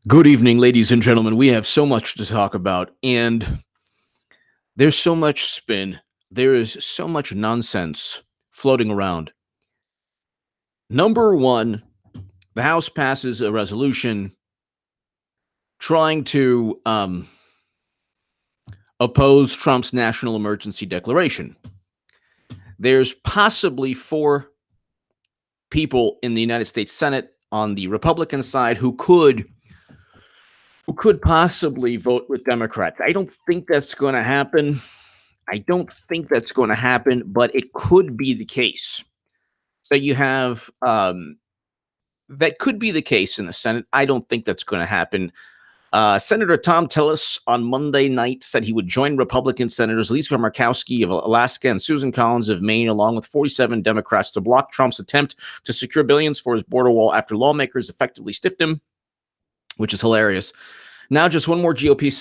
Good evening, ladies and gentlemen. We have so much to talk about, and there's so much spin. There is so much nonsense floating around. Number one, the House passes a resolution trying to oppose Trump's national emergency declaration. There's possibly four people in the United States Senate on the Republican side who could possibly vote with Democrats. I don't think that's going to happen. But it could be the case. So you have that could be the case in the Senate. I don't think that's going to happen. Senator Tom Tillis on Monday night said he would join Republican Senators Lisa Murkowski of Alaska and Susan Collins of Maine, along with 47 Democrats, to block Trump's attempt to secure billions for his border wall after lawmakers effectively stiffed him, which is hilarious. Now just one more GOP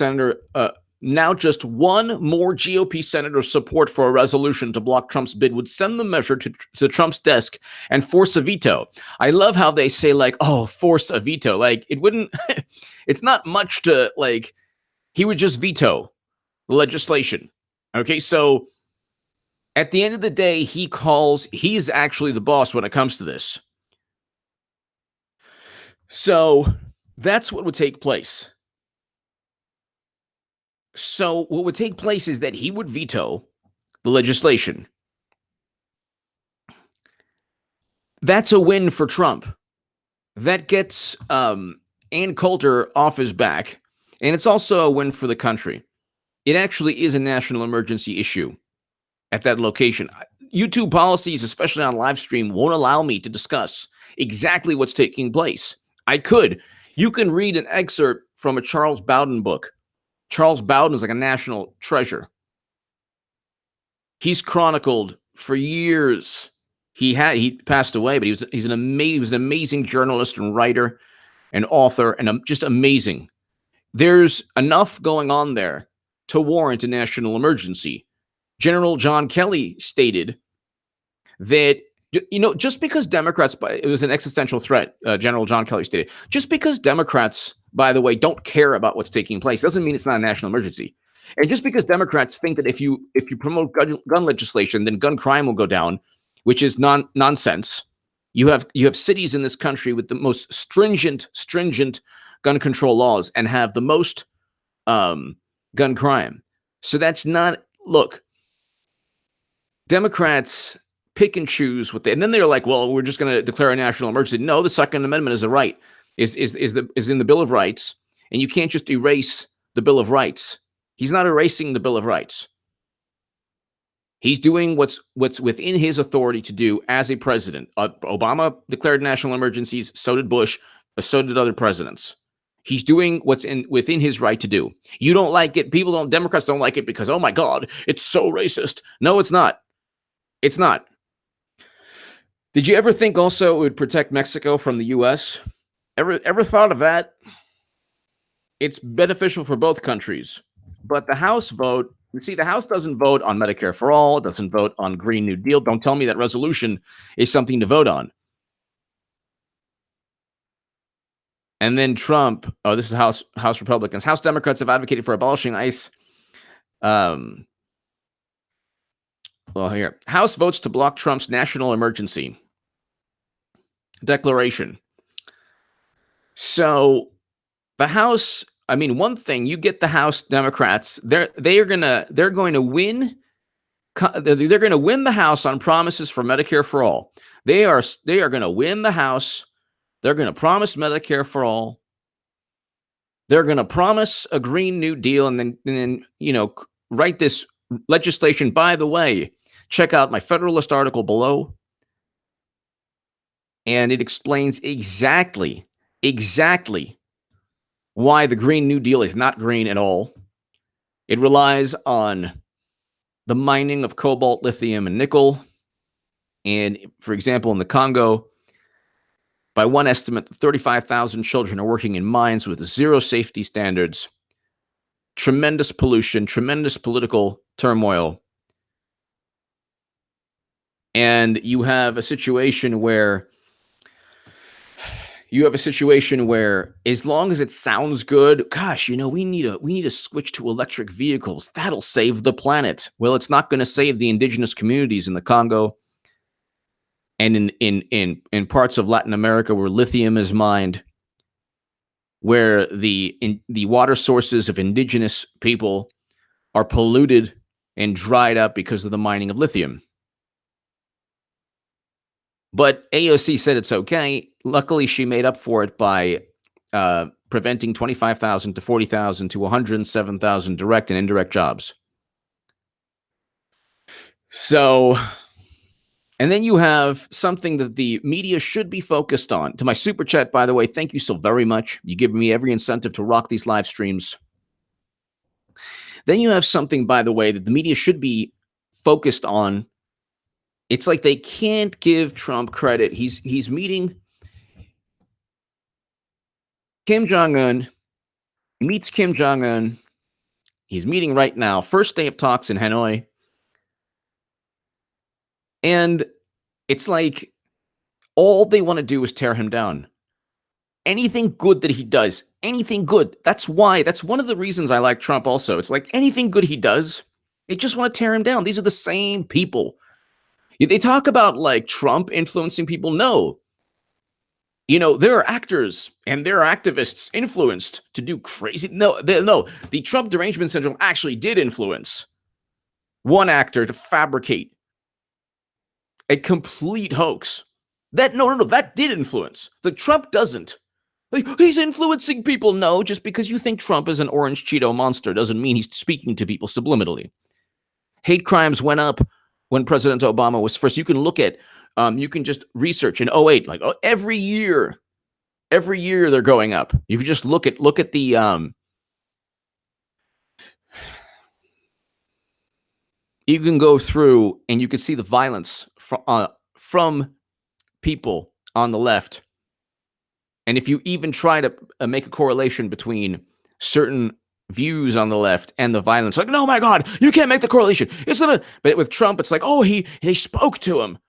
senator's support for a resolution to block Trump's bid would send the measure to Trump's desk and force a veto. I love how they say, like, oh, force a veto. Like, it wouldn't, it's not much to, like, he would just veto the legislation. Okay, so at the end of the day, he's actually the boss when it comes to this. So that's what would take place. So what would take place is that he would veto the legislation. That's a win for Trump. That gets Ann Coulter off his back, and it's also a win for the country. It actually is a national emergency issue at that location. YouTube policies, especially on live stream, won't allow me to discuss exactly what's taking place. I could. You can read an excerpt from a Charles Bowden book. Charles Bowden is like a national treasure. He's chronicled for years. He passed away, but he was an amazing journalist and writer and author, and just amazing. There's enough going on there to warrant a national emergency. General John Kelly stated that, just because Democrats, it was an existential threat, General John Kelly stated, just because Democrats, by the way, don't care about what's taking place doesn't mean it's not a national emergency. And just because Democrats think that if you promote gun legislation, then gun crime will go down, which is nonsense. You have cities in this country with the most stringent gun control laws and have the most gun crime. So that's not, look, Democrats pick and choose and then they're like, well, we're just going to declare a national emergency. No, the Second Amendment is a right, is in the Bill of Rights, and you can't just erase the Bill of Rights. He's not erasing the Bill of Rights. He's doing what's within his authority to do as a president. Obama declared national emergencies. So did Bush. So did other presidents. He's doing what's within his right to do. You don't like it. Democrats don't like it because, oh my God, it's so racist. No, it's not. It's not. Did you ever think also it would protect Mexico from the U.S.? Ever thought of that? It's beneficial for both countries. But the House vote, the House doesn't vote on Medicare for All, doesn't vote on Green New Deal. Don't tell me that resolution is something to vote on. And then Trump, this is House Republicans. House Democrats have advocated for abolishing ICE. Here. House votes to block Trump's national emergency declaration. So the House, one thing, you get the House Democrats, they're going to win the House on promises for Medicare for all. They are going to win the House. They're going to promise Medicare for all. They're going to promise a Green New Deal, and then write this legislation. By the way, check out my Federalist article below, and it explains exactly why the Green New Deal is not green at all. It relies on the mining of cobalt, lithium, and nickel. And, for example, in the Congo, by one estimate, 35,000 children are working in mines with zero safety standards, tremendous pollution, tremendous political turmoil. And you have a situation where You have a situation where, as long as it sounds good, gosh, we need to switch to electric vehicles. That'll save the planet. Well, it's not going to save the indigenous communities in the Congo and in parts of Latin America where lithium is mined, where the water sources of indigenous people are polluted and dried up because of the mining of lithium. But AOC said it's okay. Luckily, she made up for it by preventing 25,000 to 40,000 to 107,000 direct and indirect jobs. So, and then you have something that the media should be focused on. To my super chat, by the way, thank you so very much. You give me every incentive to rock these live streams. Then you have something, by the way, that the media should be focused on. It's like they can't give Trump credit. He's meeting Kim Jong-un, meets Kim Jong-un. He's meeting right now. First day of talks in Hanoi. And it's like all they want to do is tear him down. Anything good that he does, anything good. That's one of the reasons I like Trump also. It's like anything good he does, they just want to tear him down. These are the same people. They talk about like Trump influencing people. No. There are actors and there are activists influenced to do crazy. No, the Trump derangement syndrome actually did influence one actor to fabricate a complete hoax. That did influence. The Trump doesn't. Like, he's influencing people. No, just because you think Trump is an orange Cheeto monster doesn't mean he's speaking to people subliminally. Hate crimes went up when President Obama was first. You can look at, you can just research in 2008, like every year they're going up. You can just look at the, you can go through and you can see the violence from people on the left. And if you even try to make a correlation between certain views on the left and the violence, like, no, my God, you can't make the correlation. It's not. But with Trump, it's like, oh, they spoke to him.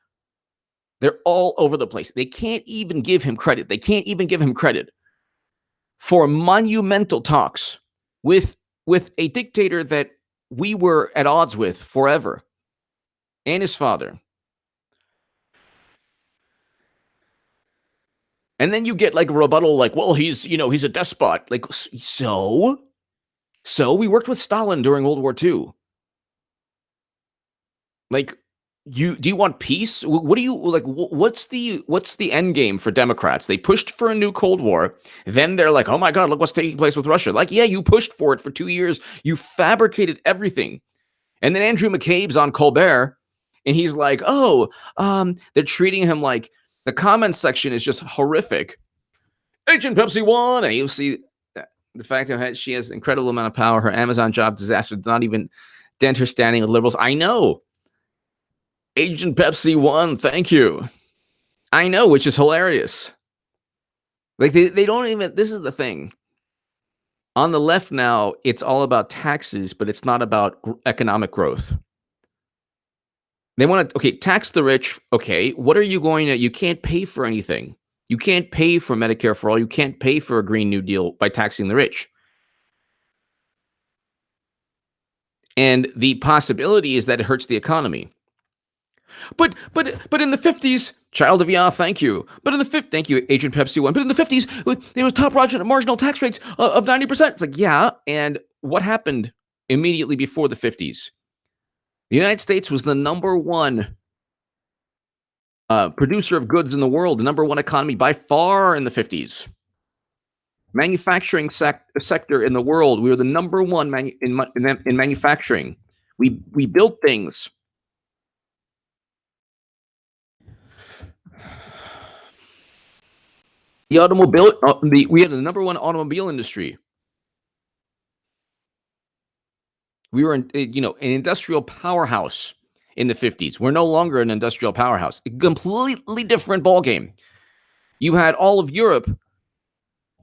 They're all over the place. They can't even give him credit. They can't even give him credit for monumental talks with a dictator that we were at odds with forever, and his father. And then you get like a rebuttal, like, well, he's a despot. Like, so we worked with Stalin during World War II. Like, do you want peace? What do you like? What's the end game for Democrats? They pushed for a new Cold War. Then they're like, oh my God, look what's taking place with Russia. Like, yeah, you pushed for it for 2 years. You fabricated everything. And then Andrew McCabe's on Colbert, and he's like, oh, they're treating him like, the comments section is just horrific. Agent Pepsi won, and you'll see the fact that she has an incredible amount of power. Her Amazon job disaster did not even dent her standing with liberals. I know. Agent Pepsi won. Thank you. I know, which is hilarious. Like they don't even. This is the thing. On the left now, it's all about taxes, but it's not about economic growth. They want to, tax the rich. Okay, what are you going to, you can't pay for anything. You can't pay for Medicare for all. You can't pay for a Green New Deal by taxing the rich. And the possibility is that it hurts the economy. But in the 50s, child of Yah, thank you. But in the 50s, thank you, Agent Pepsi 1. But in the 50s, there was top marginal tax rates of 90%. It's like, yeah, and what happened immediately before the 50s? The United States was the number one producer of goods in the world, the number one economy by far in the 50s. Manufacturing sector in the world, we were the number one in manufacturing. We built things. The automobile, we had the number one automobile industry. We were an industrial powerhouse in the 50s. We're no longer an industrial powerhouse. A completely different ballgame. You had all of Europe,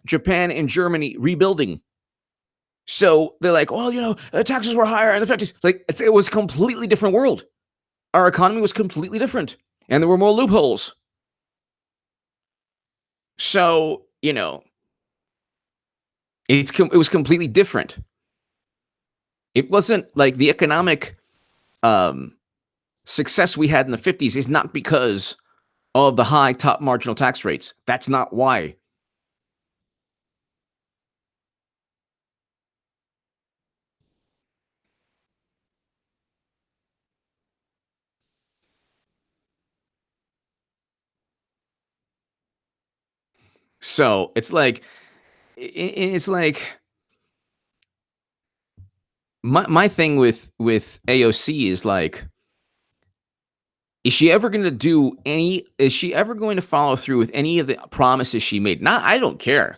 Japan, and Germany rebuilding. So they're like, well, taxes were higher in the 50s. Like, it was a completely different world. Our economy was completely different. And there were more loopholes. So, it was completely different. It wasn't like the economic um, success we had in the 50s is not because of the high top marginal tax rates. That's not why. So it's like my thing with AOC is like, is she ever going to do any? Is she ever going to follow through with any of the promises she made? Not, I don't care.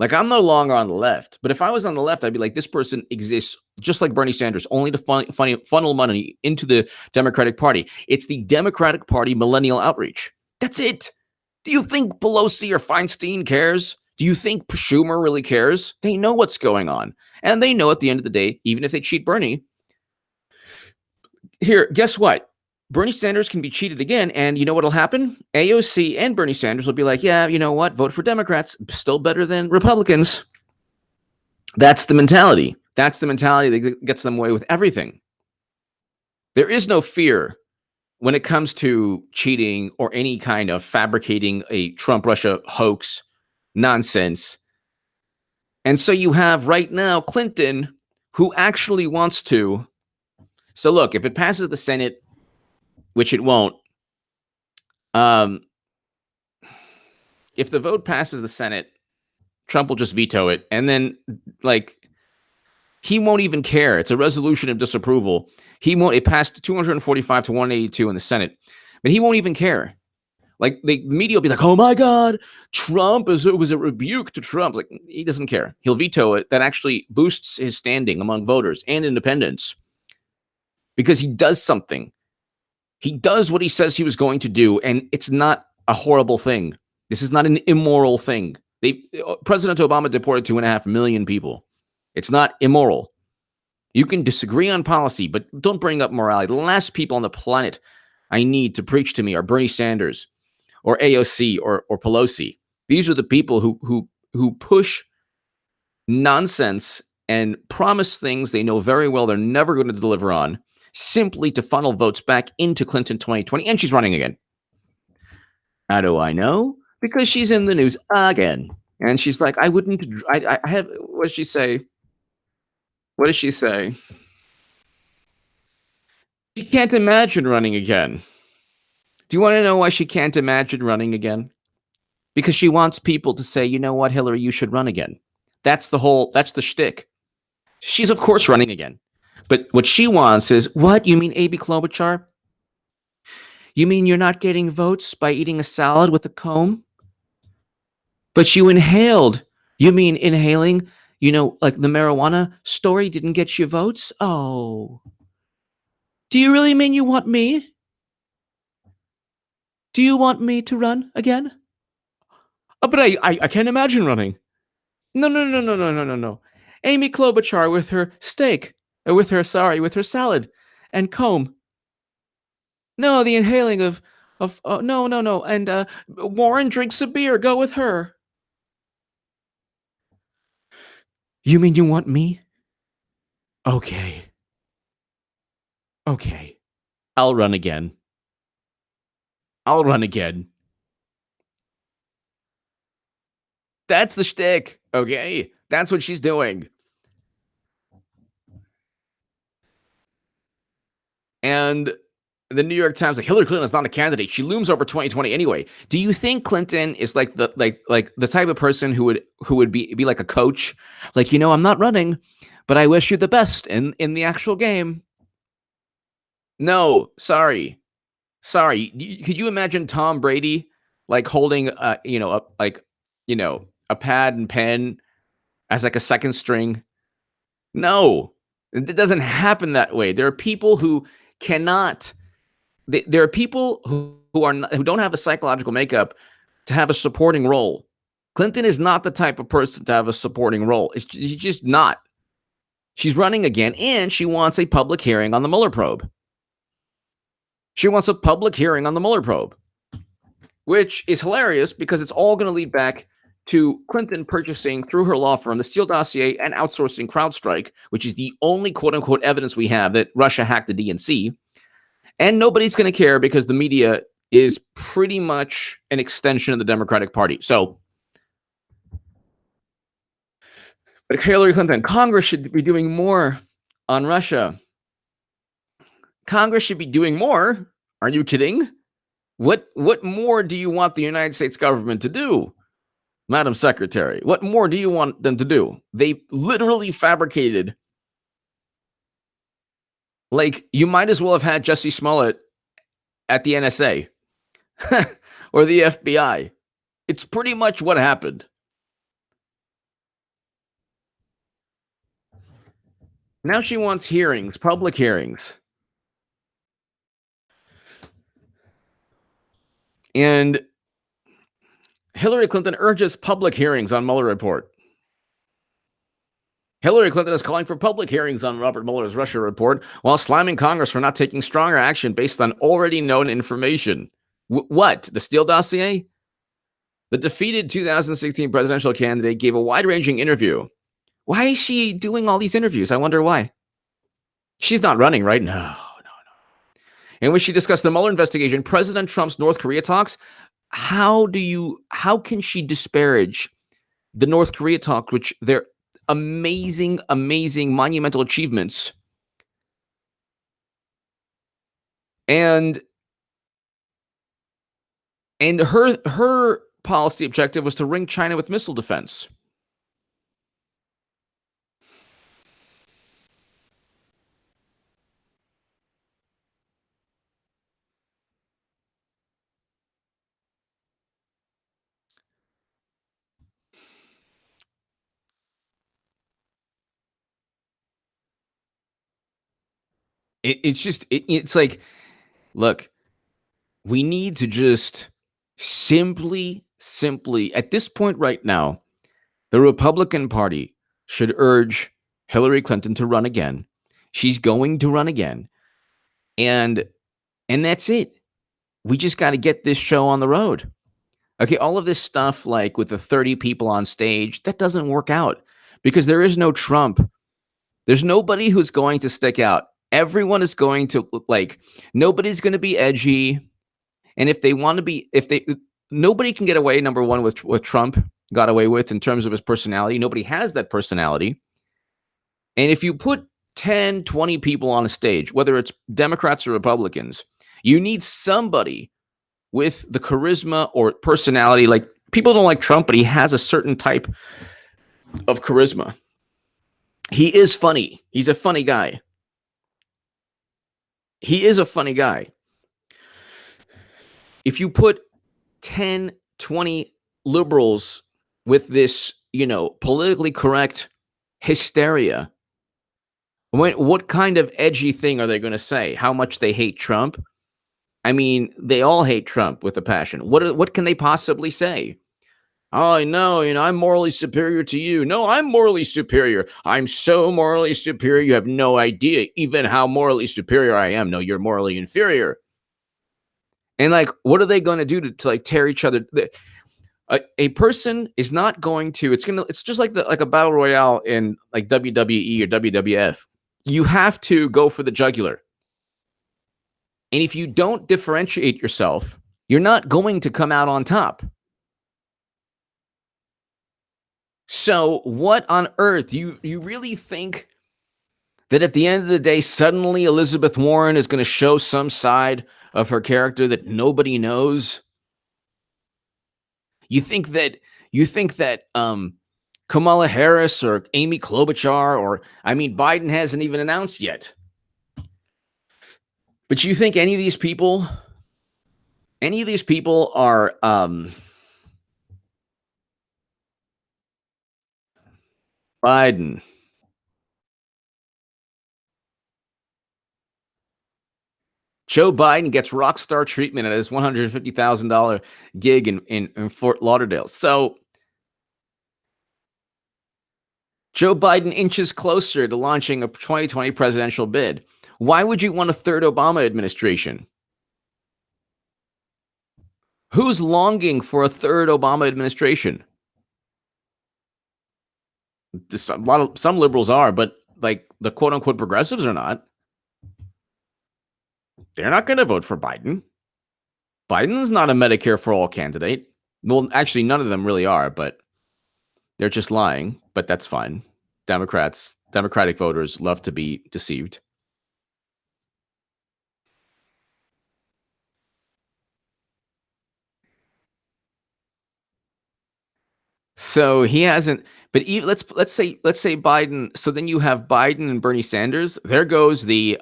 Like, I'm no longer on the left, but if I was on the left, I'd be like, this person exists just like Bernie Sanders, only to funnel money into the Democratic Party. It's the Democratic Party millennial outreach. That's it. Do you think Pelosi or Feinstein cares? Do you think Schumer really cares? They know what's going on. And they know at the end of the day, even if they cheat Bernie, here, guess what? Bernie Sanders can be cheated again. And you know what'll happen? AOC and Bernie Sanders will be like, yeah, you know what? Vote for Democrats. Still better than Republicans. That's the mentality. That's the mentality that gets them away with everything. There is no fear when it comes to cheating or any kind of fabricating a Trump Russia hoax nonsense. And so you have right now Clinton, who actually wants to. So look, if it passes the Senate, which it won't, um, if the vote passes the Senate, Trump will just veto it. And then, like, he won't even care. It's a resolution of disapproval. He won't. It passed 245 to 182 in the Senate, but he won't even care. Like, the media will be like, "Oh my God, Trump it was a rebuke to Trump." Like, he doesn't care. He'll veto it. That actually boosts his standing among voters and independents because he does something. He does what he says he was going to do, and it's not a horrible thing. This is not an immoral thing. President Obama deported 2.5 million people. It's not immoral. You can disagree on policy, but don't bring up morality. The last people on the planet I need to preach to me are Bernie Sanders or AOC or Pelosi. These are the people who push nonsense and promise things they know very well they're never going to deliver on, simply to funnel votes back into Clinton 2020. And she's running again. How do I know? Because she's in the news again. And she's like, I wouldn't, I have, what does she say? What does she say? She can't imagine running again. Do you want to know why she can't imagine running again? Because she wants people to say, you know what, Hillary, you should run again. That's the shtick. She's, of course, running again. But what she wants is, what? You mean Amy Klobuchar? You mean you're not getting votes by eating a salad with a comb? But you inhaled. You mean inhaling, like the marijuana story didn't get you votes? Oh. Do you really mean you want me? Do you want me to run again? But I can't imagine running. No, no, no, no, no, no, no, no. Amy Klobuchar with her steak, with her salad and comb. No, the inhaling of no, no, no. And Warren drinks a beer. Go with her. You mean you want me? Okay. Okay. I'll run again. I'll run again. That's the shtick. Okay. That's what she's doing. And the New York Times, like, Hillary Clinton is not a candidate. She looms over 2020 anyway. Do you think Clinton is like the type of person who would be like a coach? Like, I'm not running, but I wish you the best in the actual game. No, sorry. Sorry. Could you imagine Tom Brady like holding a pad and pen as like a second string? No. It doesn't happen that way. There are people who cannot. There are people who don't have a psychological makeup to have a supporting role. Clinton is not the type of person to have a supporting role. She's just not. She's running again, and she wants a public hearing on the Mueller probe. She wants a public hearing on the Mueller probe. which is hilarious because it's all going to lead back to Clinton purchasing through her law firm the Steele dossier and outsourcing CrowdStrike, which is the only quote unquote evidence we have that Russia hacked the DNC. And nobody's going to care because the media is pretty much an extension of the Democratic Party. So, but Hillary Clinton, Congress should be doing more on Russia. Congress should be doing more. Are you kidding? What more do you want the United States government to do, Madam Secretary? What more do you want them to do? They literally fabricated. Like, you might as well have had Jesse Smollett at the NSA or the FBI. It's pretty much what happened. Now she wants hearings, public hearings. And Hillary Clinton urges public hearings on Mueller report. Hillary Clinton is calling for public hearings on Robert Mueller's Russia report while slamming Congress for not taking stronger action based on already known information. What? The Steele dossier? The defeated 2016 presidential candidate gave a wide-ranging interview. Why is she doing all these interviews? I wonder why. She's not running, right? No. In which she discussed the Mueller investigation, President Trump's North Korea talks. How can she disparage the North Korea talks, which they're amazing, monumental achievements? And her policy objective was to ring China with missile defense. It's like, look, we need to just simply at this point right now, the Republican Party should urge Hillary Clinton to run again. She's going to run again. And that's it. We just got to get this show on the road. Okay, all of this stuff like with the 30 people on stage, that doesn't work out because there is no Trump. There's nobody who's going to stick out. Everyone is going to look like, nobody's going to be edgy. And if they want to be, nobody can get away, number one, with what Trump got away with in terms of his personality. Nobody has that personality. And if you put 10, 20 people on a stage, whether it's Democrats or Republicans, you need somebody with the charisma or personality. Like, people don't like Trump, but he has a certain type of charisma. He is funny. He's a funny guy. He is a funny guy. If you put 10, 20 liberals with this, politically correct hysteria, what kind of edgy thing are they going to say? How much they hate Trump? I mean, they all hate Trump with a passion. What can they possibly say? Oh, no, I'm morally superior to you. No, I'm morally superior. I'm so morally superior. You have no idea even how morally superior I am. No, you're morally inferior. And like, what are they going to do to like tear each other? A person is not going to. It's just like a battle royale in like WWE or WWF. You have to go for the jugular. And if you don't differentiate yourself, you're not going to come out on top. So what on earth? You really think that at the end of the day, suddenly Elizabeth Warren is going to show some side of her character that nobody knows? You think that Kamala Harris or Amy Klobuchar Biden hasn't even announced yet. But you think any of these people are Biden? Joe Biden gets rock star treatment at his $150,000 gig in Fort Lauderdale. So Joe Biden inches closer to launching a 2020 presidential bid. Why would you want a third Obama administration? Who's longing for a third Obama administration? Some liberals are, but like the quote unquote progressives are not. They're not going to vote for Biden. Biden's not a Medicare for all candidate. Well, actually, none of them really are, but they're just lying. But that's fine. Democratic voters love to be deceived. So he hasn't. But let's say Biden. So then you have Biden and Bernie Sanders. There goes the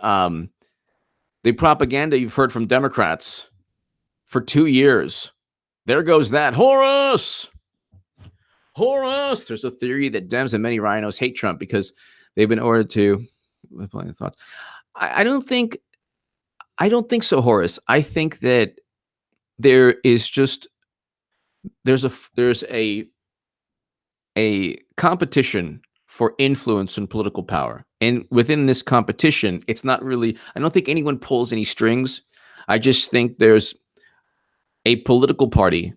propaganda you've heard from Democrats for 2 years. There goes that. Horace. There's a theory that Dems and many rhinos hate Trump because they've been ordered to. Thoughts. I don't think so, Horace. I think that there is just there's a competition for influence and political power. And within this competition, it's not really, I don't think anyone pulls any strings. I just think there's a political party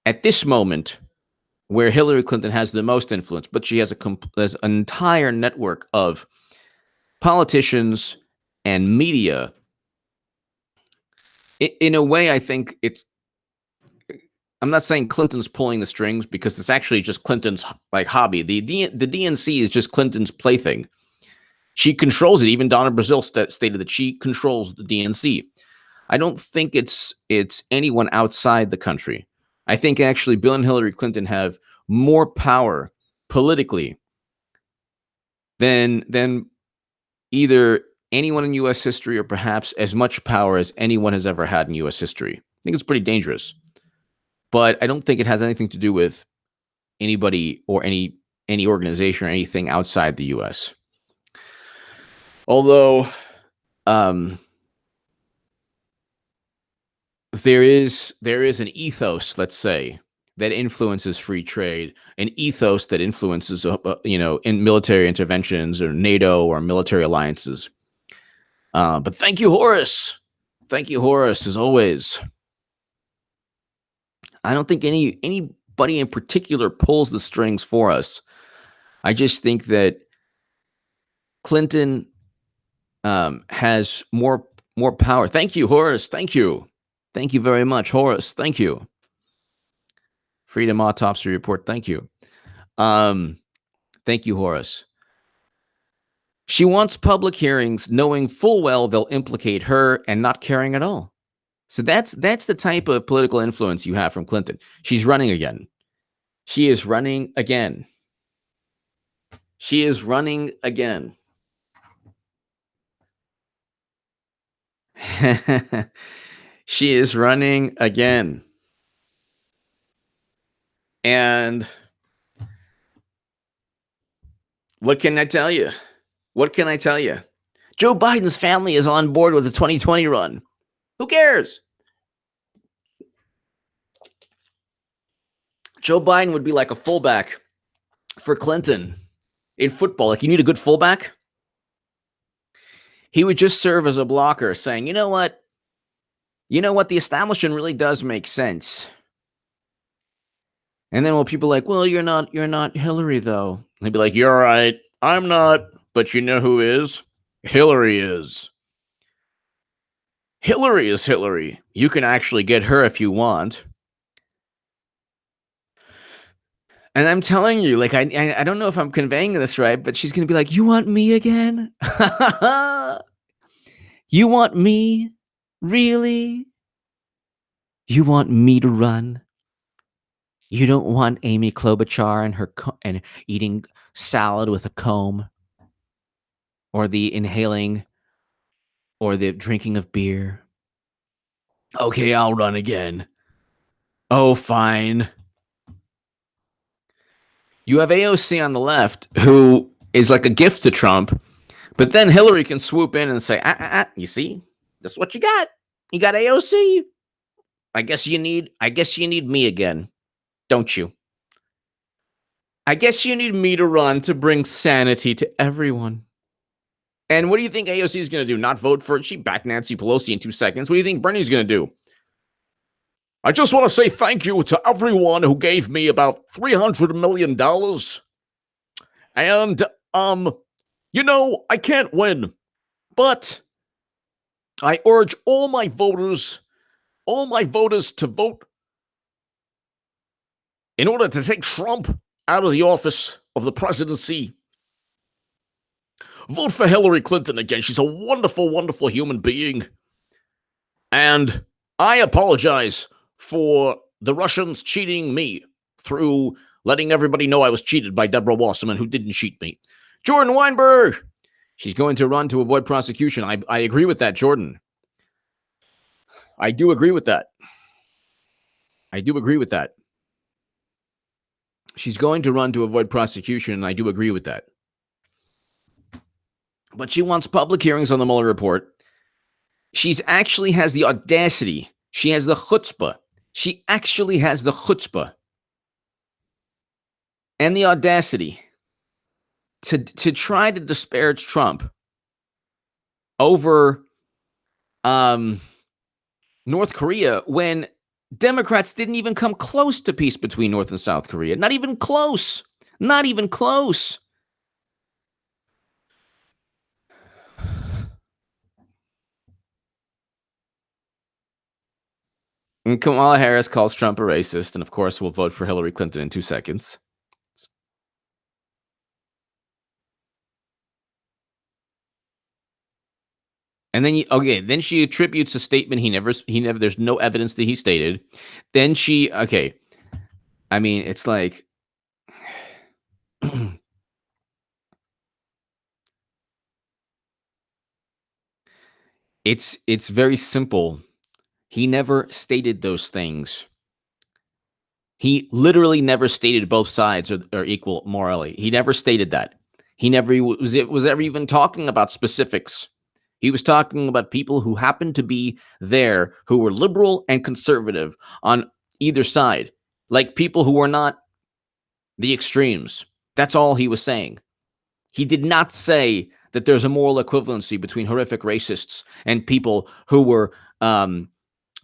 at this moment where Hillary Clinton has the most influence, but she has an entire network of politicians and media. In a way, I think I'm not saying Clinton's pulling the strings because it's actually just Clinton's like hobby. The DNC is just Clinton's plaything. She controls it. Even Donna Brazile stated that she controls the DNC. I don't think it's anyone outside the country. I think actually Bill and Hillary Clinton have more power politically than either anyone in U.S. history or perhaps as much power as anyone has ever had in U.S. history. I think it's pretty dangerous. But I don't think it has anything to do with anybody or any organization or anything outside the U.S. Although there is an ethos, let's say, that influences free trade, an ethos that influences, in military interventions or NATO or military alliances. But thank you, Horace. Thank you, Horace, as always. I don't think anybody in particular pulls the strings for us. I just think that Clinton has more power. Thank you, Horace. Thank you. Thank you very much, Horace. Thank you. Freedom Autopsy Report. Thank you. Thank you, Horace. She wants public hearings knowing full well they'll implicate her and not caring at all. So that's the type of political influence you have from Clinton. She's running again. She is running again. She is running again. She is running again. And what can I tell you? What can I tell you? Joe Biden's family is on board with the 2020 run. Who cares? Joe Biden would be like a fullback for Clinton in football. Like, you need a good fullback. He would just serve as a blocker saying, you know what? The establishment really does make sense. And then when people are like, well, you're not Hillary though. They'd be like, you're right. I'm not. But you know who is? Hillary is. Hillary is Hillary. You can actually get her if you want. And I'm telling you, like, I don't know if I'm conveying this right, but she's going to be like, you want me again? You want me? Really? You want me to run? You don't want Amy Klobuchar and eating salad with a comb, or the inhaling, or the drinking of beer. Okay, I'll run again. Oh, fine. You have AOC on the left, who is like a gift to Trump, but then Hillary can swoop in and say, you see, that's what you got. You got AOC. I guess you need me again, don't you? I guess you need me to run to bring sanity to everyone. And what do you think AOC is going to do? Not vote for it? She backed Nancy Pelosi in 2 seconds. What do you think Bernie's going to do? I just want to say thank you to everyone who gave me about $300 million. And, I can't win, but I urge all my voters to vote in order to take Trump out of the office of the presidency. Vote for Hillary Clinton again. She's a wonderful, wonderful human being. And I apologize for the Russians cheating me through letting everybody know I was cheated by Deborah Wasserman, who didn't cheat me. Jordan Weinberg, she's going to run to avoid prosecution. I agree with that, Jordan. I do agree with that. She's going to run to avoid prosecution, and I do agree with that. But she wants public hearings on the Mueller report. She's actually has the audacity. She has the chutzpah. She actually has the chutzpah and the audacity to try to disparage Trump over North Korea when Democrats didn't even come close to peace between North and South Korea. Not even close. Not even close. And Kamala Harris calls Trump a racist, and of course, we'll vote for Hillary Clinton in 2 seconds. And then, then she attributes a statement he never, there's no evidence that he stated. Then I mean, it's like, it's very simple. He never stated those things. He literally never stated both sides are equal morally. He never stated that. He never was ever even talking about specifics. He was talking about people who happened to be there who were liberal and conservative on either side, like people who were not the extremes. That's all he was saying. He did not say that there's a moral equivalency between horrific racists and people who were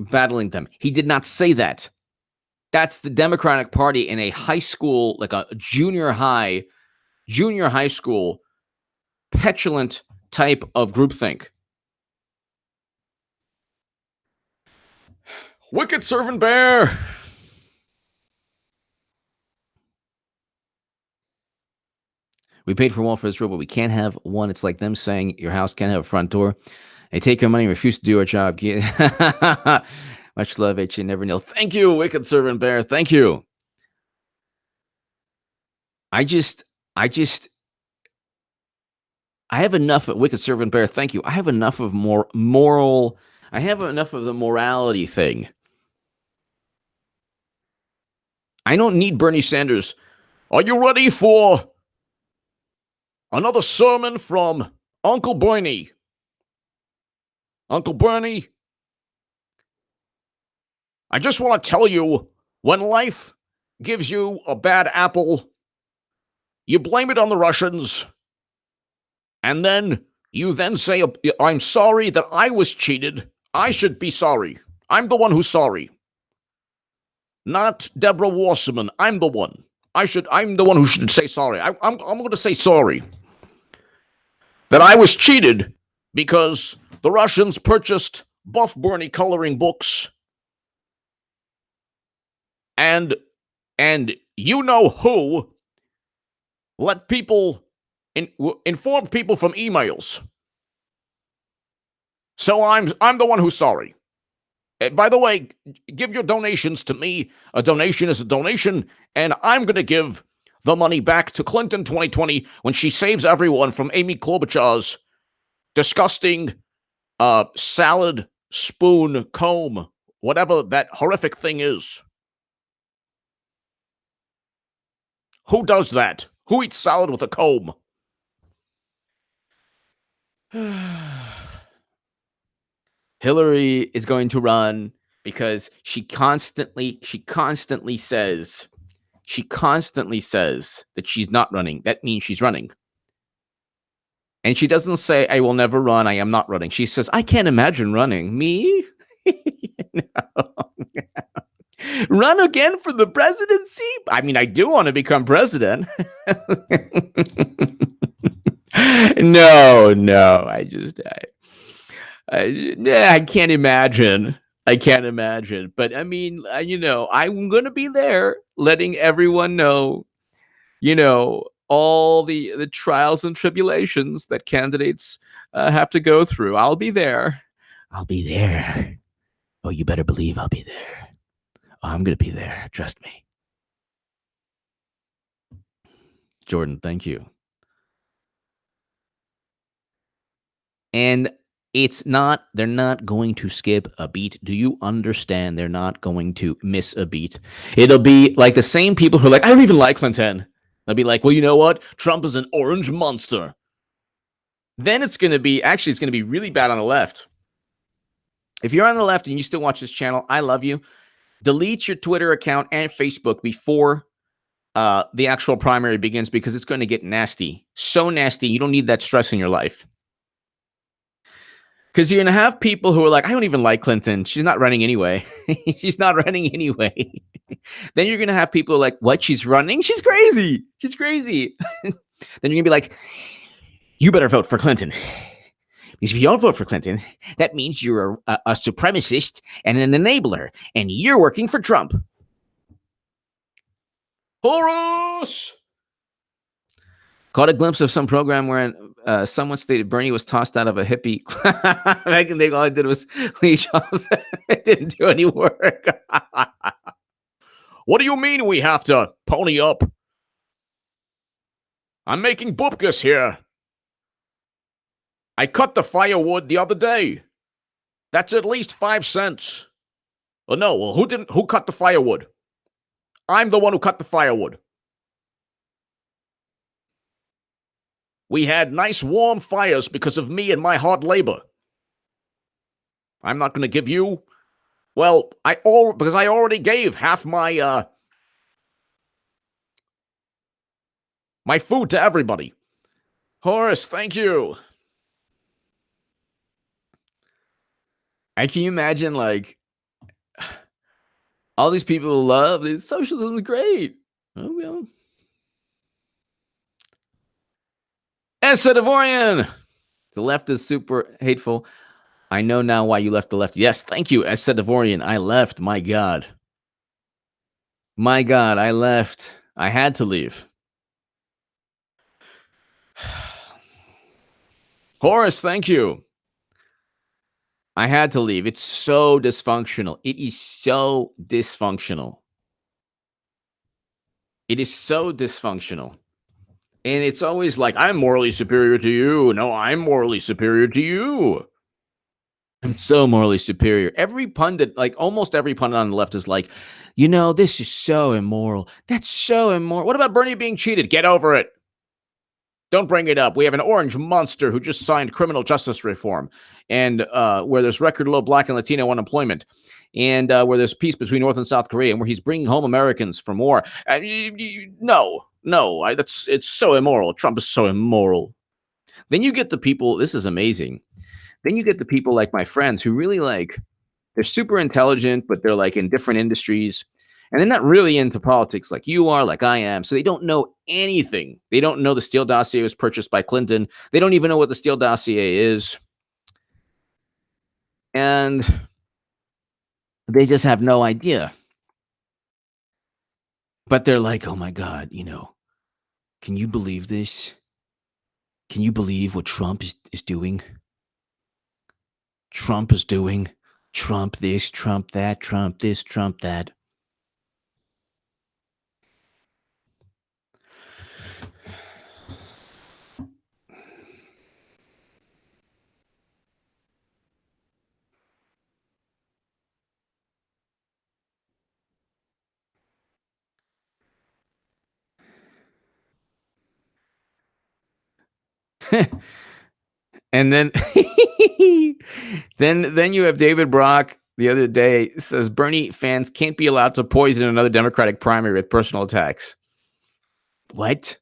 battling them. He did not say that. That's the Democratic Party in a high school, like a junior high school, petulant type of groupthink. Wicked Servant Bear. We paid for one for this road, but we can't have one. It's like them saying your house can't have a front door. They take your money and refuse to do our job. Much love, H. Never Kneel. Thank you, Wicked Servant Bear. Thank you. I have enough of Wicked Servant Bear. Thank you. I have enough of moral. I have enough of the morality thing. I don't need Bernie Sanders. Are you ready for another sermon from Uncle Bernie? Uncle Bernie, I just want to tell you, when life gives you a bad apple, you blame it on the Russians, and then you say, I'm sorry that I was cheated. I should be sorry. I'm the one who's sorry. Not Deborah Wasserman. I'm the one. I'm the one who should say sorry. I'm going to say sorry. That I was cheated because the Russians purchased Buff Bernie coloring books. And you know who let people inform people from emails. So I'm the one who's sorry. By the way, give your donations to me. A donation is a donation, and I'm going to give the money back to Clinton 2020 when she saves everyone from Amy Klobuchar's disgusting salad spoon comb, whatever that horrific thing is. Who does that? Who eats salad with a comb? Hillary is going to run because she constantly says that she's not running. That means she's running. And she doesn't say, I will never run. I am not running. She says, I can't imagine running. Me? No. Run again for the presidency? I mean, I do want to become president. No. I can't imagine. I can't imagine. But I mean, I'm going to be there letting everyone know, all the trials and tribulations that candidates have to go through. I'll be there. I'll be there. Oh, you better believe I'll be there. Oh, I'm going to be there. Trust me. Jordan, thank you. And they're not going to skip a beat. Do you understand? They're not going to miss a beat. It'll be like the same people who are like, I don't even like Clinton. They'll be like, well, you know what? Trump is an orange monster. Then it's going to be really bad on the left. If you're on the left and you still watch this channel, I love you. Delete your Twitter account and Facebook before the actual primary begins, because it's going to get nasty. So nasty. You don't need that stress in your life. Because you're going to have people who are like, I don't even like Clinton. She's not running anyway. She's not running anyway. Then you're going to have people like, what? She's running? She's crazy. She's crazy. Then you're going to be like, you better vote for Clinton. Because if you don't vote for Clinton, that means you're a supremacist and an enabler, and you're working for Trump. Horus! Caught a glimpse of some program where someone stated Bernie was tossed out of a hippie. I think all I did was leash off. It didn't do any work. What do you mean we have to pony up? I'm making bupkis here. I cut the firewood the other day. That's at least 5 cents. Oh, no, well, who cut the firewood? I'm the one who cut the firewood. We had nice warm fires because of me and my hard labor. I'm not going to give you, well, because I already gave half my my food to everybody. Horace, thank you. Can you imagine, like, all these people love this socialism is great. Oh, well. Essa Devorian. The left is super hateful. I know now why you left the left. Yes, thank you, Essa Devorian. I left. My God. My God, I left. I had to leave. Horace, thank you. I had to leave. It's so dysfunctional. It is so dysfunctional. It is so dysfunctional. And it's always like, I'm morally superior to you. No, I'm morally superior to you. I'm so morally superior. Every pundit, like almost every pundit on the left is like, this is so immoral. That's so immoral. What about Bernie being cheated? Get over it. Don't bring it up. We have an orange monster who just signed criminal justice reform, and where there's record low Black and Latino unemployment, and where there's peace between North and South Korea, and where he's bringing home Americans from war. No, it's so immoral. Trump is so immoral. Then you get the people. This is amazing. Then you get the people like my friends who really they're super intelligent, but they're like in different industries. And they're not really into politics like you are, like I am. So they don't know anything. They don't know the Steele dossier was purchased by Clinton. They don't even know what the Steele dossier is. And they just have no idea. But they're like, oh my God, can you believe this? Can you believe what Trump is doing? Trump is doing Trump this, Trump that, Trump this, Trump that. And then then you have David Brock the other day says Bernie fans can't be allowed to poison another Democratic primary with personal attacks. What?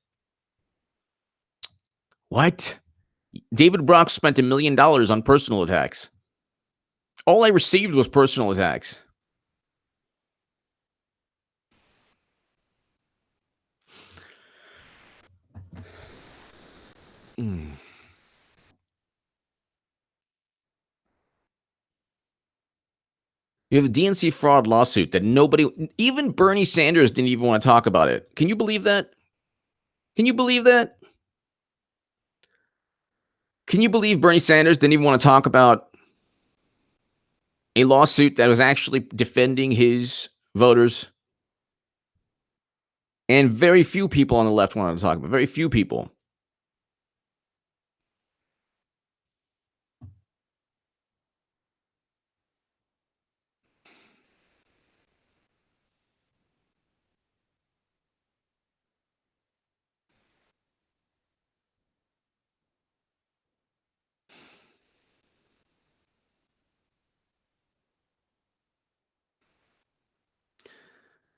David Brock spent $1 million on personal attacks. All I received was personal attacks. You have a DNC fraud lawsuit that nobody, even Bernie Sanders, didn't even want to talk about it. Can you believe that? Can you believe that? Can you believe Bernie Sanders didn't even want to talk about a lawsuit that was actually defending his voters? And very few people on the left wanted to talk about it. Very few people.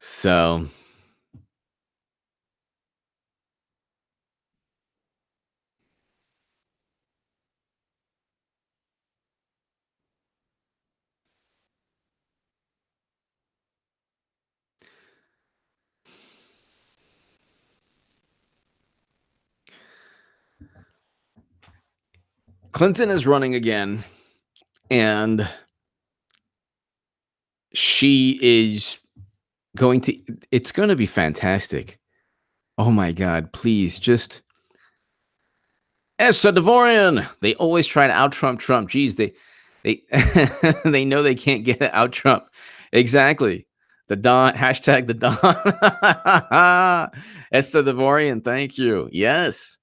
So Clinton is running again, and she is going to, it's going to be fantastic. Oh my God, please just, Essa Devorian. They always try to out Trump. Geez, they, they know they can't get out Trump. Exactly. The Don, hashtag the Don. Essa Devorian, thank you. Yes.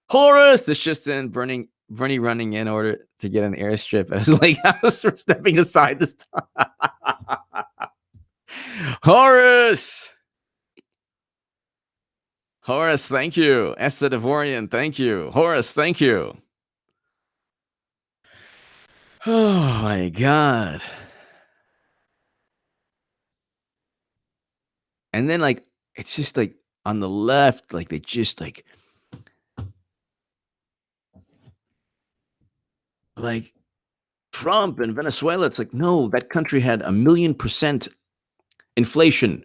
Horace, this just in, Bernie running in order to get an airstrip at his lake house for stepping aside this time. Horace, thank you. Essa Devorian, thank you. Horace, thank you. Oh my God. And then like it's just like on the left, like they just like Trump and Venezuela. It's like, no, that country had 1,000,000% inflation,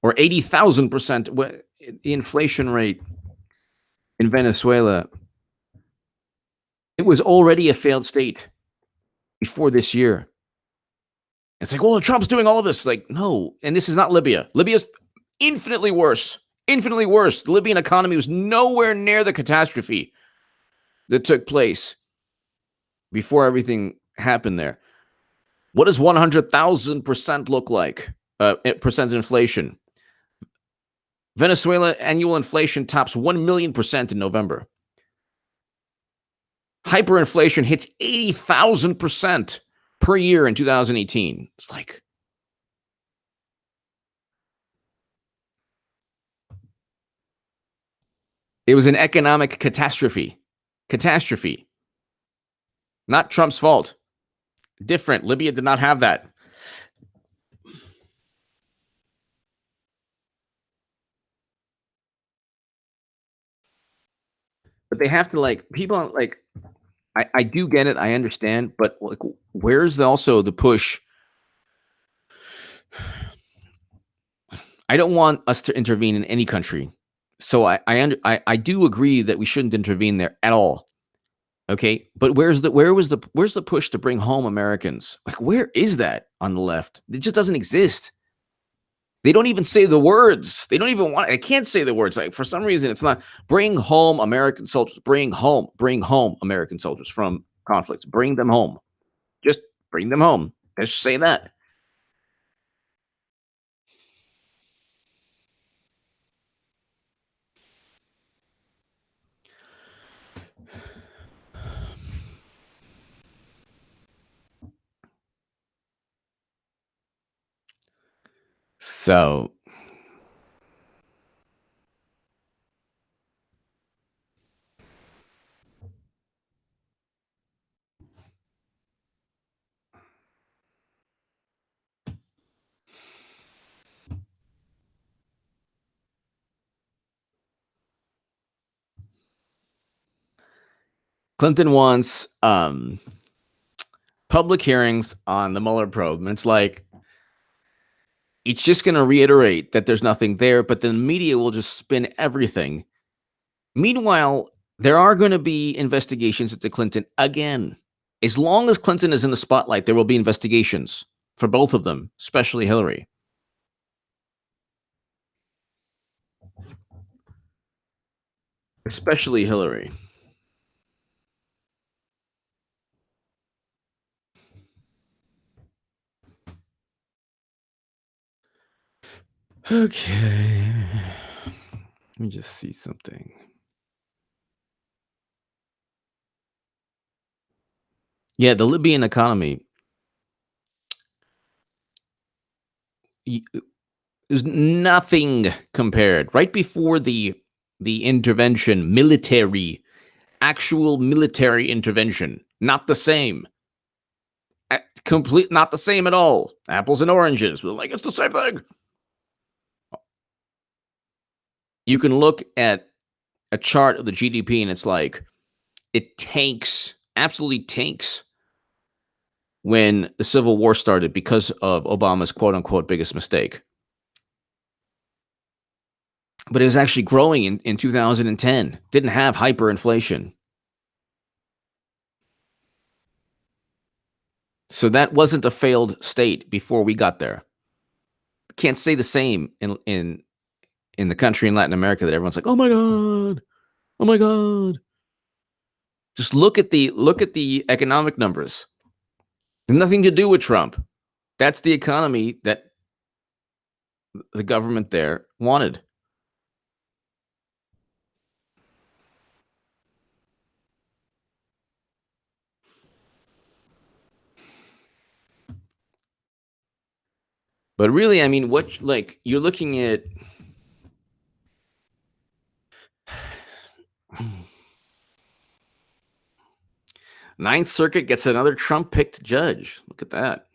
or 80,000% the inflation rate in Venezuela. It was already a failed state before this year. It's like, well, Trump's doing all of this. Like, no. And this is not Libya. Libya's infinitely worse. Infinitely worse. The Libyan economy was nowhere near the catastrophe that took place before everything happened there. What does 100,000% look like? Percent inflation. Venezuela annual inflation tops 1,000,000% in November. Hyperinflation hits 80,000% per year in 2018. It's like, it was an economic catastrophe. Catastrophe. Not Trump's fault. Different. Libya did not have that. But they have to, like, people like, I do get it. I understand. But like, where's also the push? I don't want us to intervene in any country. So I do agree that we shouldn't intervene there at all. Okay, but where's the push to bring home Americans? Like, where is that on the left? It just doesn't exist. They don't even say the words. They don't even want. I can't say the words. Like, for some reason, it's not bring home American soldiers. Bring home American soldiers from conflicts. Bring them home. Just bring them home. Let's say that. So Clinton wants public hearings on the Mueller probe, and it's like, it's just going to reiterate that there's nothing there, but then the media will just spin everything. Meanwhile, there are going to be investigations into Clinton again. As long as Clinton is in the spotlight, there will be investigations. for both of them, especially Hillary. Especially Hillary. Okay. Let me just see something. Yeah, the Libyan economy is nothing compared. Right before the intervention, actual military intervention, not the same. Complete, not the same at all. Apples and oranges. We're like, it's the same thing. You can look at a chart of the GDP and it's like, it tanks, absolutely tanks when the Civil War started because of Obama's quote unquote biggest mistake. But it was actually growing in 2010. Didn't have hyperinflation. So that wasn't a failed state before we got there. Can't say the same in the country in Latin America that everyone's like, oh my God, oh my God. Just look at the economic numbers. Nothing to do with Trump. That's the economy that the government there wanted. But really, I mean, what, like, you're looking at Ninth Circuit gets another Trump-picked judge. Look at that.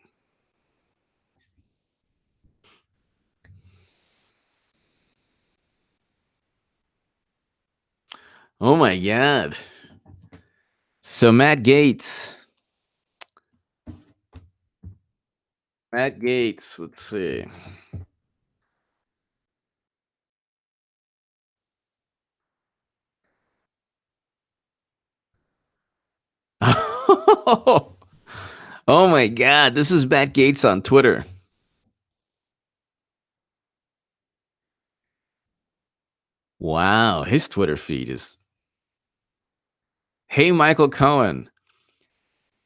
Oh my God. So Matt Gaetz, let's see. Oh my God, this is Matt Gaetz on Twitter. Wow, his Twitter feed is, hey, Michael Cohen,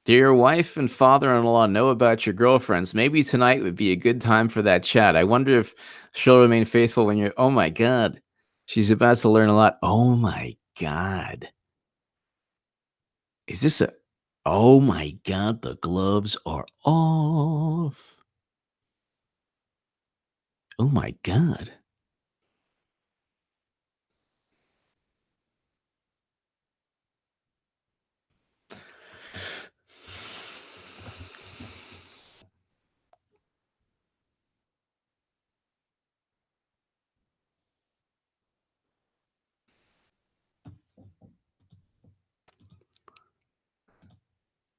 do your wife and father-in-law know about your girlfriends? Maybe tonight would be a good time for that chat. I wonder if she'll remain faithful when you're, oh my God, she's about to learn a lot. Oh my God. Is this a, oh my God, the gloves are off. Oh my God.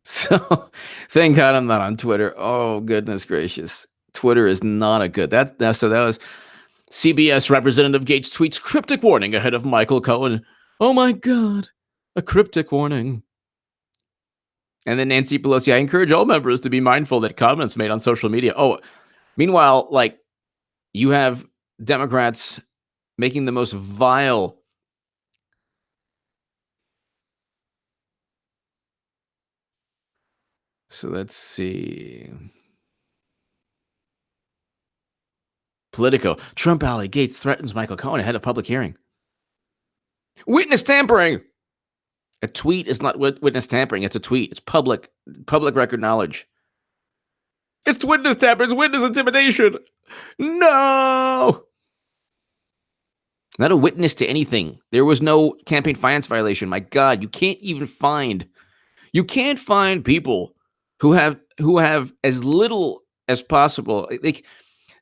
So thank God I'm not on Twitter. Oh, goodness gracious. Twitter is not a good. So that was CBS Representative Gates tweets cryptic warning ahead of Michael Cohen. Oh my God, a cryptic warning. And then Nancy Pelosi, I encourage all members to be mindful that comments made on social media. Oh, meanwhile, like, you have Democrats making the most vile. So let's see. Politico. Trump ally Gates threatens Michael Cohen ahead of public hearing. Witness tampering. A tweet is not witness tampering. It's a tweet. It's public record knowledge. It's witness tampering. It's witness intimidation. No. Not a witness to anything. There was no campaign finance violation. My God, you can't find people who have as little as possible. Like,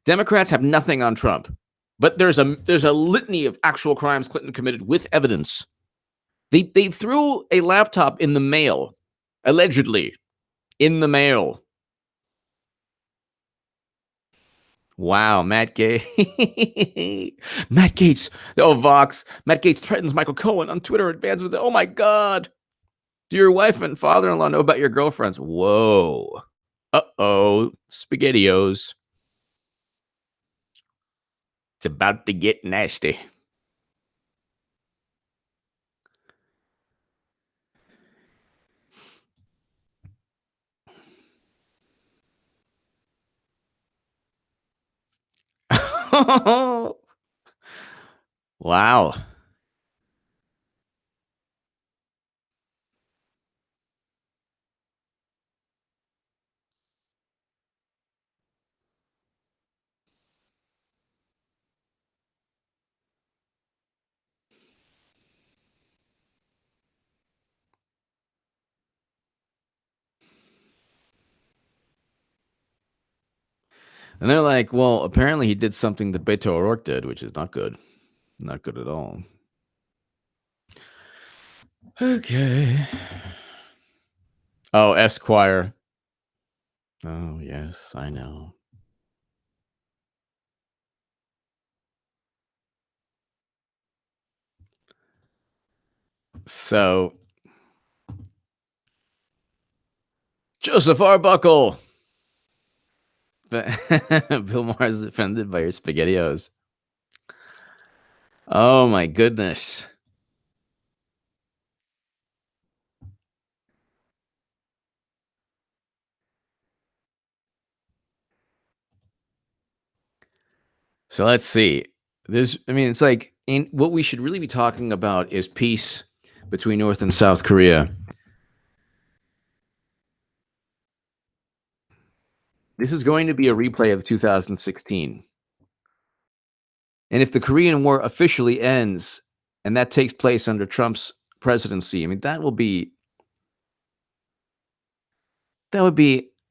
Democrats have nothing on Trump, but there's a litany of actual crimes Clinton committed with evidence. They threw a laptop in the mail, allegedly, in the mail. Wow, Matt Gaetz. Matt Gaetz. Oh, Vox. Matt Gaetz threatens Michael Cohen on Twitter. Advance with it. Oh my God. Do your wife and father-in-law know about your girlfriends? Whoa. Uh-oh, SpaghettiOs. It's about to get nasty. Wow. And they're like, "Well, apparently he did something that Beto O'Rourke did, which is not good. Not good at all." Okay. Oh, Esquire. Oh, yes, I know. So, Joseph Arbuckle. Bill Maher is offended by your SpaghettiOs. Oh my goodness. So let's see. It's like what we should really be talking about is peace between North and South Korea. This is going to be a replay of 2016. And if the Korean War officially ends and that takes place under Trump's presidency, I mean that would be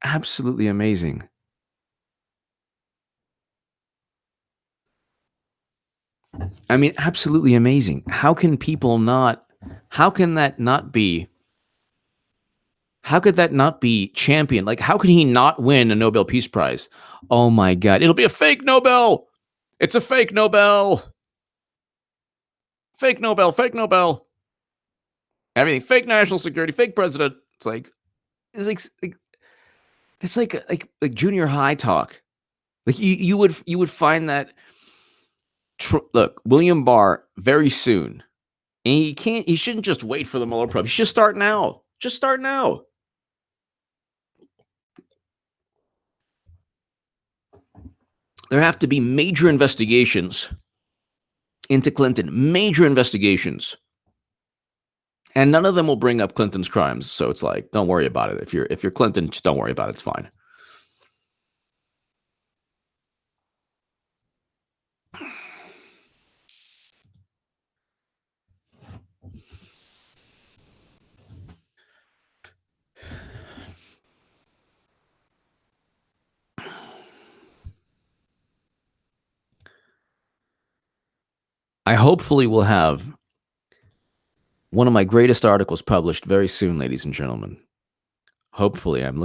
absolutely amazing. I mean, absolutely amazing. How can that not be how could that not be championed? Like, how could he not win a Nobel Peace Prize? Oh my God. It'll be a fake Nobel. It's a fake Nobel. Fake Nobel. Fake Nobel. Everything. Fake national security. Fake president. It's like it's like junior high talk. Like you would find that look, William Barr very soon. And he shouldn't just wait for the Mueller probe. He should start now. Just start now. There have to be major investigations into Clinton, major investigations. And none of them will bring up Clinton's crimes. So it's like, don't worry about it. If you're Clinton, just don't worry about it. It's fine. I hopefully will have one of my greatest articles published very soon, ladies and gentlemen. Hopefully, I'm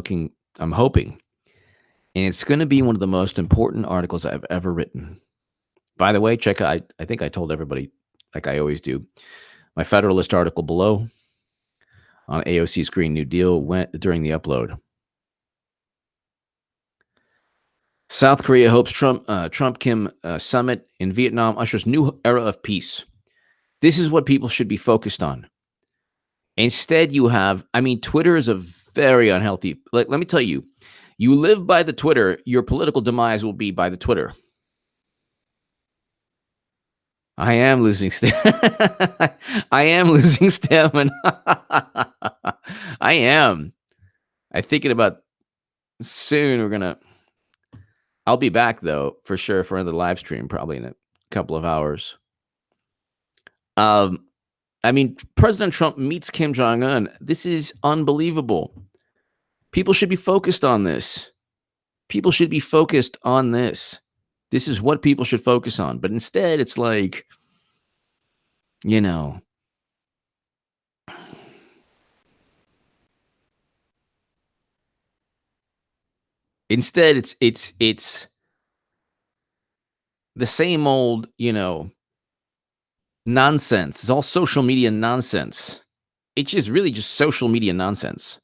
hoping. And it's going to be one of the most important articles I've ever written. By the way, I think I told everybody, like I always do, my Federalist article below on AOC's Green New Deal went during the upload. South Korea hopes Trump-Kim summit in Vietnam ushers new era of peace. This is what people should be focused on. Instead, Twitter is a very unhealthy. Let me tell you, you live by the Twitter, your political demise will be by the Twitter. I am losing I am losing stamina. I am. I'm thinking about soon I'll be back though, for sure, for another live stream, probably in a couple of hours. President Trump meets Kim Jong-un. This is unbelievable. People should be focused on this. People should be focused on this. This is what people should focus on. But instead, it's like, you know, instead it's the same old, nonsense. It's all social media nonsense. It's just really just social media nonsense.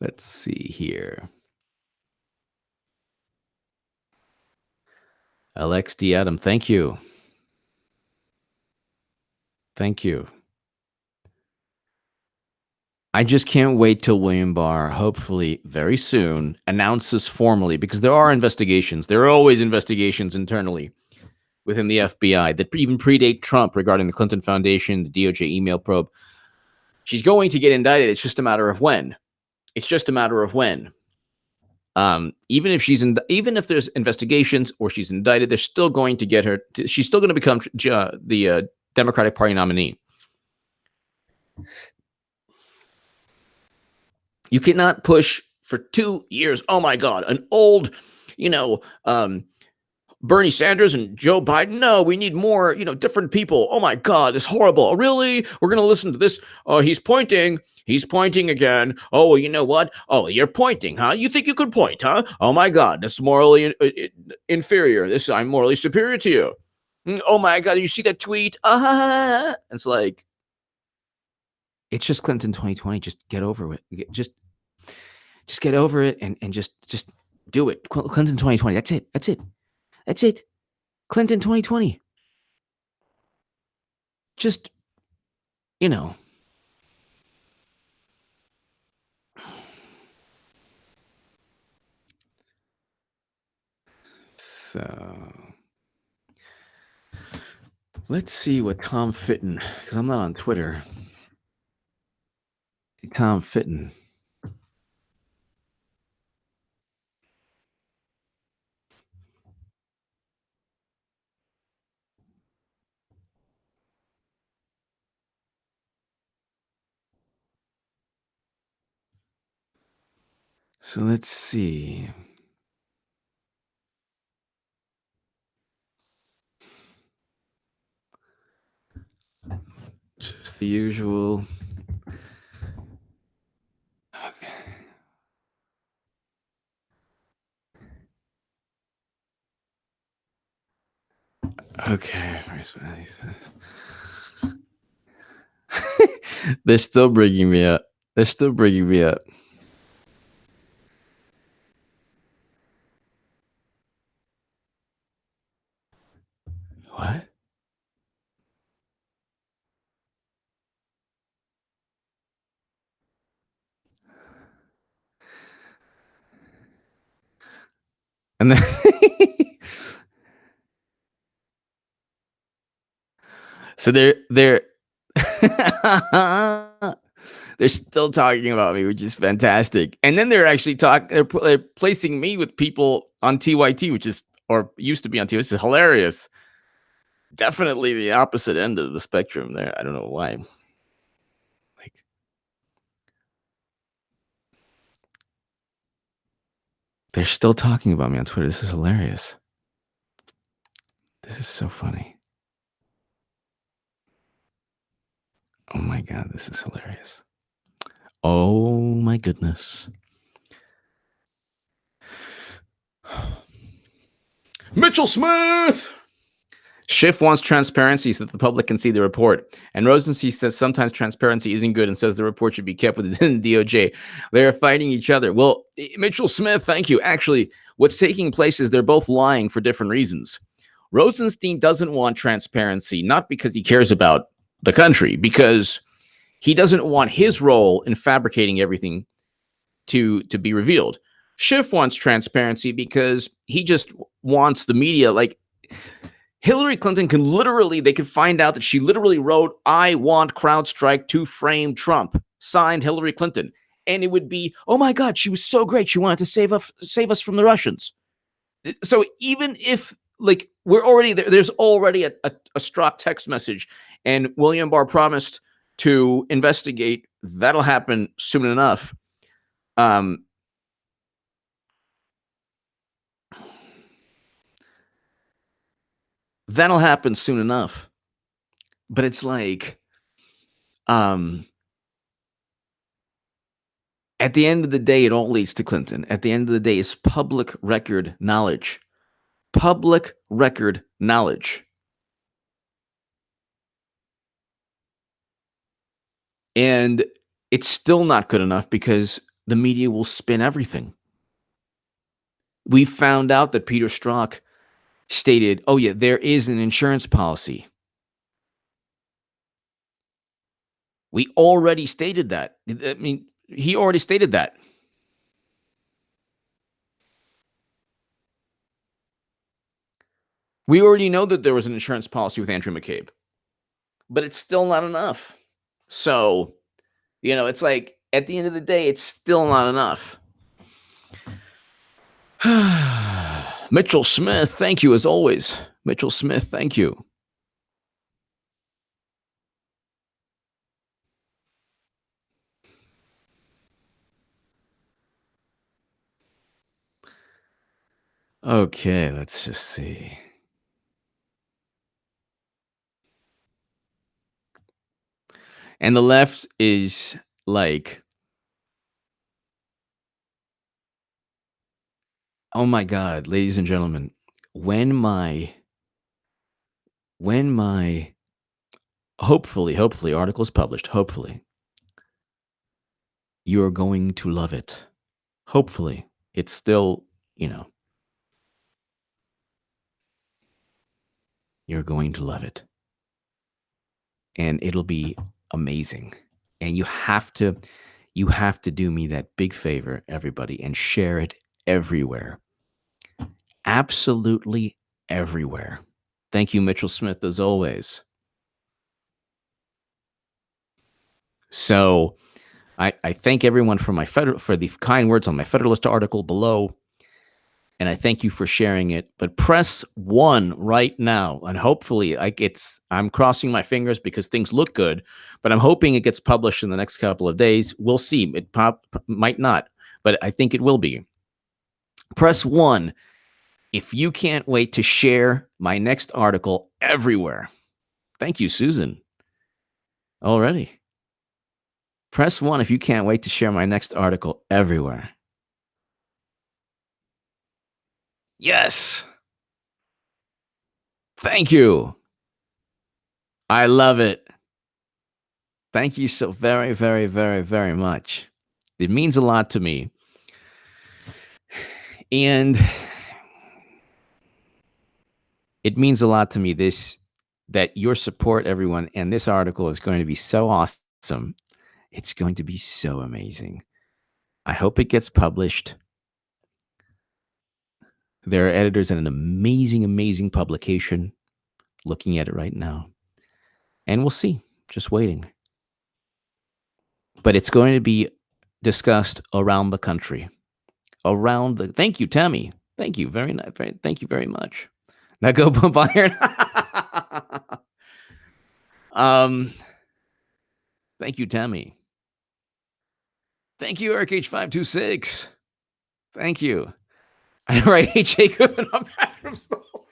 Let's see here. LXD Adam, thank you. Thank you. I just can't wait till William Barr, hopefully very soon, announces formally, because there are investigations. There are always investigations internally within the FBI that even predate Trump regarding the Clinton Foundation, the DOJ email probe. She's going to get indicted. It's just a matter of when. It's just a matter of when. Even if there's investigations or she's indicted, they're still going to get her. She's still going to become the Democratic Party nominee. You cannot push for 2 years. Oh my God, an old, Bernie Sanders and Joe Biden. No, we need more, different people. Oh my God, this horrible. Oh, really? We're going to listen to this. Oh, he's pointing. He's pointing again. Oh, well, you know what? Oh, you're pointing, huh? You think you could point, huh? Oh my God, that's morally inferior. I'm morally superior to you. Oh my God, you see that tweet? It's like, it's just Clinton 2020. Just get over it. Just get over it and just do it. Clinton 2020. That's it. That's it. That's it. Clinton 2020. Just, you know. So let's see what Tom Fitton, because I'm not on Twitter. Tom Fitton. So let's see. Just the usual. Okay. Okay. They're still bringing me up. They're still bringing me up. What? And then so they're they're still talking about me, which is fantastic. And then they're actually they're placing me with people on TYT, which is or used to be on TYT. This is hilarious. Definitely the opposite end of the spectrum there. I don't know why. Like they're still talking about me on Twitter. This is hilarious. This is so funny. Oh my God, this is hilarious. Oh my goodness. Mitchell Smith! Schiff wants transparency so that the public can see the report. And Rosenstein says sometimes transparency isn't good and says the report should be kept within the DOJ. They're fighting each other. Well, Mitchell Smith, thank you. Actually, what's taking place is they're both lying for different reasons. Rosenstein doesn't want transparency, not because he cares about the country, because he doesn't want his role in fabricating everything to be revealed. Schiff wants transparency because he just wants the media. Like Hillary Clinton they could find out that she literally wrote, "I want CrowdStrike to frame Trump," signed Hillary Clinton. And it would be, oh my God, she was so great. She wanted to save us from the Russians. So even if we're already there's already a Strzok text message, and William Barr promised to investigate. That'll happen soon enough. That'll happen soon enough. But it's like, at the end of the day, it all leads to Clinton. At the end of the day, it's public record knowledge. Public record knowledge. And it's still not good enough because the media will spin everything. We found out that Peter Strzok stated, "Oh yeah, there is an insurance policy." We already stated that. I mean, he already stated that. We already know that there was an insurance policy with Andrew McCabe, but it's still not enough. So, it's like at the end of the day, it's still not enough. Mitchell Smith, thank you as always. Mitchell Smith, thank you. Okay, let's just see. And the left is like, oh my God, ladies and gentlemen, when my when my hopefully article is published, hopefully, you're going to love it. Hopefully. It's still, you know, you're going to love it. And it'll be amazing. And you have to do me that big favor, everybody, and share it everywhere. Absolutely everywhere. Thank you, Mitchell Smith, as always. So I thank everyone for for the kind words on my Federalist article below. And I thank you for sharing it. But press 1 right now, and hopefully, I'm crossing my fingers because things look good, but I'm hoping it gets published in the next couple of days. We'll see. It might not, but I think it will be. Press 1 if you can't wait to share my next article everywhere. Thank you, Susan. Already. Press 1 if you can't wait to share my next article everywhere. Yes. Thank you. I love it. Thank you so very, very, very, very much. It means a lot to me. And it means a lot to me that your support, everyone, and this article is going to be so awesome. It's going to be so amazing. I hope it gets published. There are editors in an amazing, amazing publication looking at it right now. And we'll see. Just waiting. But it's going to be discussed around the country. Thank you, Tammy. Thank you very nice. Thank you very much. Now go Bayern. um, thank you, Tammy. Thank you, Eric H526. Thank you. I write H. Jacobin on bathroom stalls.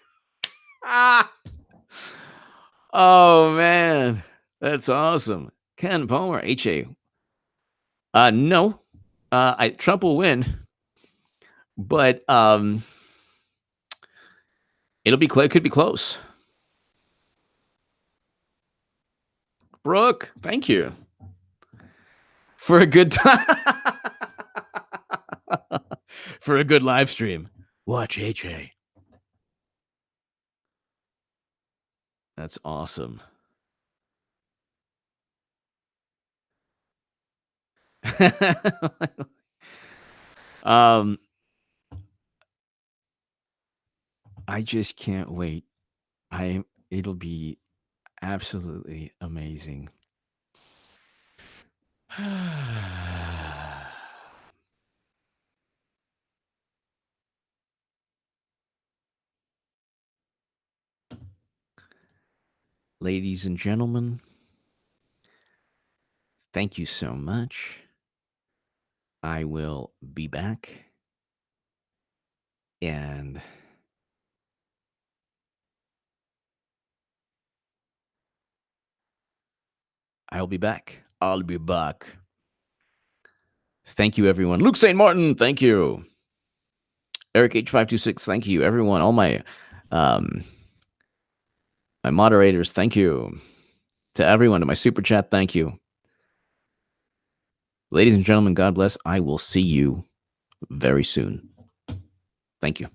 Ah. Oh man, that's awesome. Ken Palmer, HA. No. Trump will win, but it could be close. Brooke, thank you for a good time. For a good live stream. Watch HA. That's awesome. um, I just can't wait. It'll be absolutely amazing. Ladies and gentlemen, thank you so much. I will be back and I'll be back. I'll be back. Thank you, everyone. Luke St. Martin, thank you. Eric H526, thank you. Everyone, all my moderators, thank you. To everyone, to my super chat, thank you. Ladies and gentlemen, God bless. I will see you very soon. Thank you.